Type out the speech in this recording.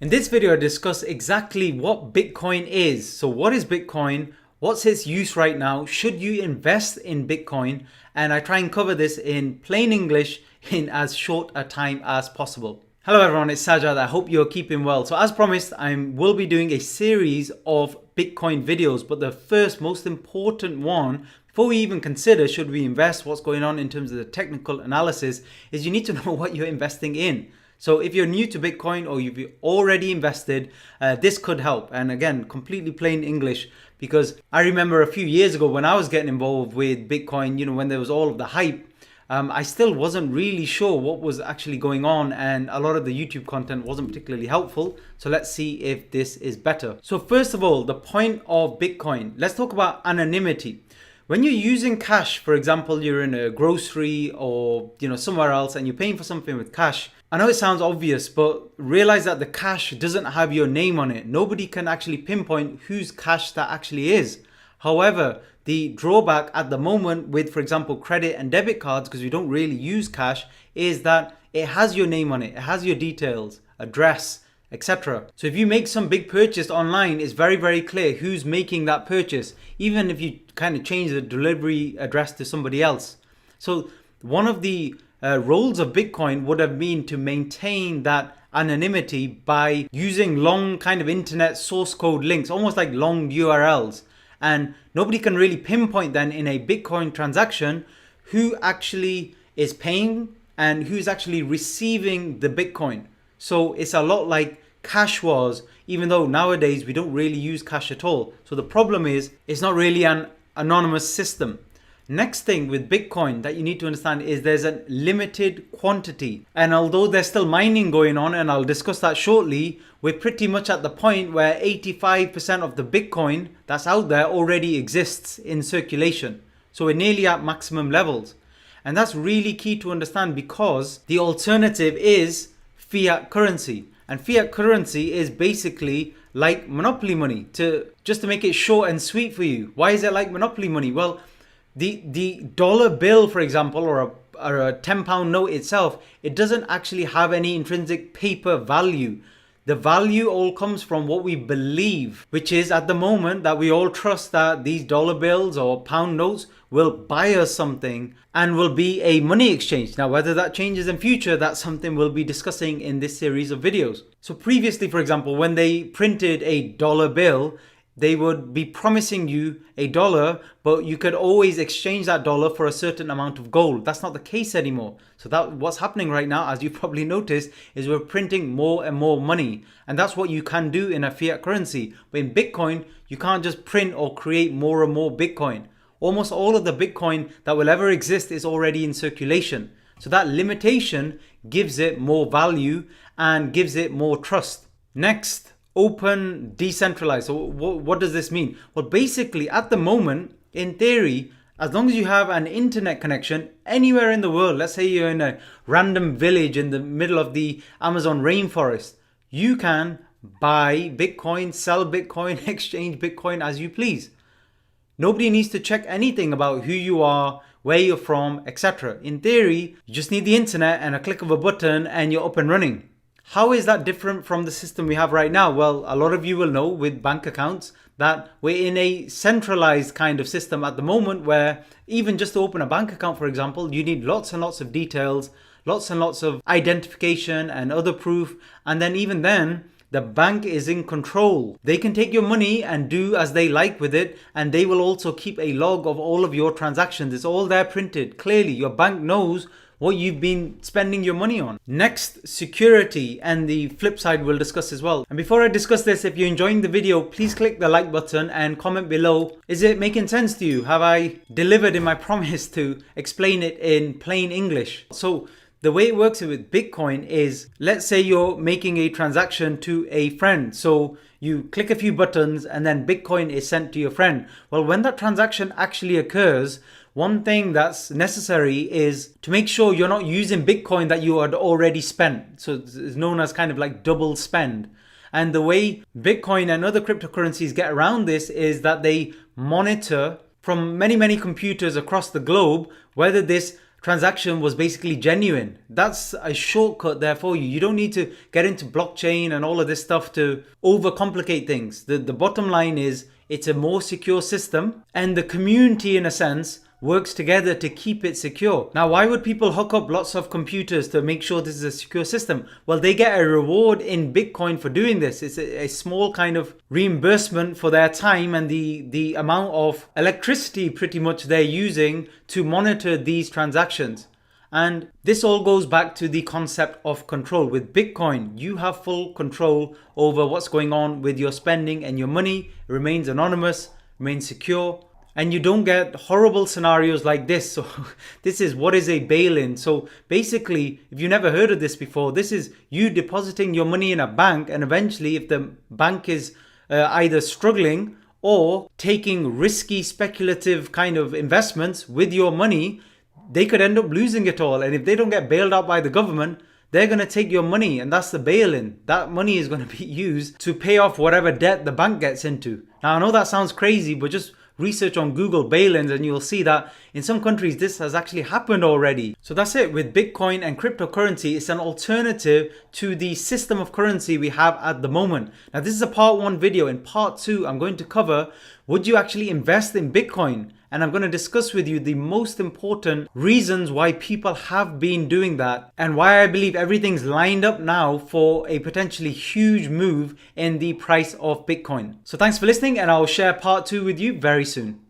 In this video, I discuss exactly what Bitcoin is. So what is Bitcoin? What's its use right now? Should you invest in Bitcoin? And I try and cover this in plain English in as short a time as possible. Hello everyone, it's Sajad. I hope you're keeping well. So as promised, I will be doing a series of Bitcoin videos, but the first most important one, before we even consider should we invest, what's going on in terms of the technical analysis, is you need to know what you're investing in. So if you're new to Bitcoin or you've already invested, this could help. And again, completely plain English, because I remember a few years ago when I was getting involved with Bitcoin, when there was all of the hype, I still wasn't really sure what was actually going on, and a lot of the YouTube content wasn't particularly helpful. So let's see if this is better. So first of all, the point of Bitcoin. Let's talk about anonymity. When you're using cash, for example, you're in a grocery or somewhere else and you're paying for something with cash. I know it sounds obvious, but realize that the cash doesn't have your name on it. Nobody can actually pinpoint whose cash that actually is. However, the drawback at the moment with, for example, credit and debit cards, because we don't really use cash, is that it has your name on it. It has your details, address, etc. So if you make some big purchase online, it's very, very clear who's making that purchase, even if you kind of change the delivery address to somebody else. So one of the roles of Bitcoin would have been to maintain that anonymity by using long kind of internet source code links, almost like long URLs. And nobody can really pinpoint then in a Bitcoin transaction who actually is paying and who's actually receiving the Bitcoin. So it's a lot like cash was, even though nowadays we don't really use cash at all. So the problem is it's not really an anonymous system. Next thing with Bitcoin that you need to understand is there's a limited quantity. And although there's still mining going on, and I'll discuss that shortly, we're pretty much at the point where 85% of the Bitcoin that's out there already exists in circulation. So we're nearly at maximum levels. And that's really key to understand, because the alternative is fiat currency. And fiat currency is basically like monopoly money. Just to make it short and sweet for you, why is it like monopoly money? Well, the dollar bill, for example, or a £10 note itself, it doesn't actually have any intrinsic paper value. The value all comes from what we believe, which is at the moment that we all trust that these dollar bills or pound notes will buy us something and will be a money exchange. Now, whether that changes in future, that's something we'll be discussing in this series of videos. So previously, for example, when they printed a dollar bill, they would be promising you a dollar, but you could always exchange that dollar for a certain amount of gold. That's not the case anymore. So what's happening right now, as you probably noticed, is we're printing more and more money. And that's what you can do in a fiat currency. But in Bitcoin, you can't just print or create more and more Bitcoin. Almost all of the Bitcoin that will ever exist is already in circulation. So that limitation gives it more value and gives it more trust. Next, open, decentralized. So what does this mean? Well, basically at the moment, in theory, as long as you have an internet connection anywhere in the world, let's say you're in a random village in the middle of the Amazon rainforest, you can buy Bitcoin, sell Bitcoin, exchange Bitcoin as you please. Nobody needs to check anything about who you are, where you're from, etc. In theory, you just need the internet and a click of a button and you're up and running. How is that different from the system we have right now? Well, a lot of you will know with bank accounts that we're in a centralized kind of system at the moment, where even just to open a bank account, for example, you need lots and lots of details, lots and lots of identification and other proof. And then even then, the bank is in control. They can take your money and do as they like with it, and they will also keep a log of all of your transactions. It's all there printed. Clearly, your bank knows what you've been spending your money on. Next, security, and the flip side we'll discuss as well. And before I discuss this, if you're enjoying the video, please click the like button and comment below. Is it making sense to you? Have I delivered in my promise to explain it in plain English? So the way it works with Bitcoin is, let's say you're making a transaction to a friend. So you click a few buttons and then Bitcoin is sent to your friend. Well, when that transaction actually occurs, one thing that's necessary is to make sure you're not using Bitcoin that you had already spent. So it's known as kind of like double spend. And the way Bitcoin and other cryptocurrencies get around this is that they monitor from many, many computers across the globe whether this transaction was basically genuine. That's a shortcut there for you. You don't need to get into blockchain and all of this stuff to overcomplicate things. The bottom line is it's a more secure system, and the community, in a sense, works together to keep it secure. Now, why would people hook up lots of computers to make sure this is a secure system? Well, they get a reward in Bitcoin for doing this. It's a small kind of reimbursement for their time and the amount of electricity pretty much they're using to monitor these transactions. And this all goes back to the concept of control. With Bitcoin, you have full control over what's going on with your spending, and your money remains anonymous, remains secure. And you don't get horrible scenarios like this. So this is what is a bail-in. So basically, if you never heard of this before, this is you depositing your money in a bank, and eventually if the bank is either struggling or taking risky speculative kind of investments with your money, they could end up losing it all. And if they don't get bailed out by the government, they're going to take your money, and that's the bail-in. That money is going to be used to pay off whatever debt the bank gets into. Now, I know that sounds crazy, but just research on Google bail-ins and you'll see that in some countries this has actually happened already. So that's it with Bitcoin and cryptocurrency. It's an alternative to the system of currency we have at the moment. Now, this is a part 1 video. In part 2, I'm going to cover, would you actually invest in Bitcoin? And I'm going to discuss with you the most important reasons why people have been doing that, and why I believe everything's lined up now for a potentially huge move in the price of Bitcoin. So thanks for listening, and I'll share part 2 with you very soon.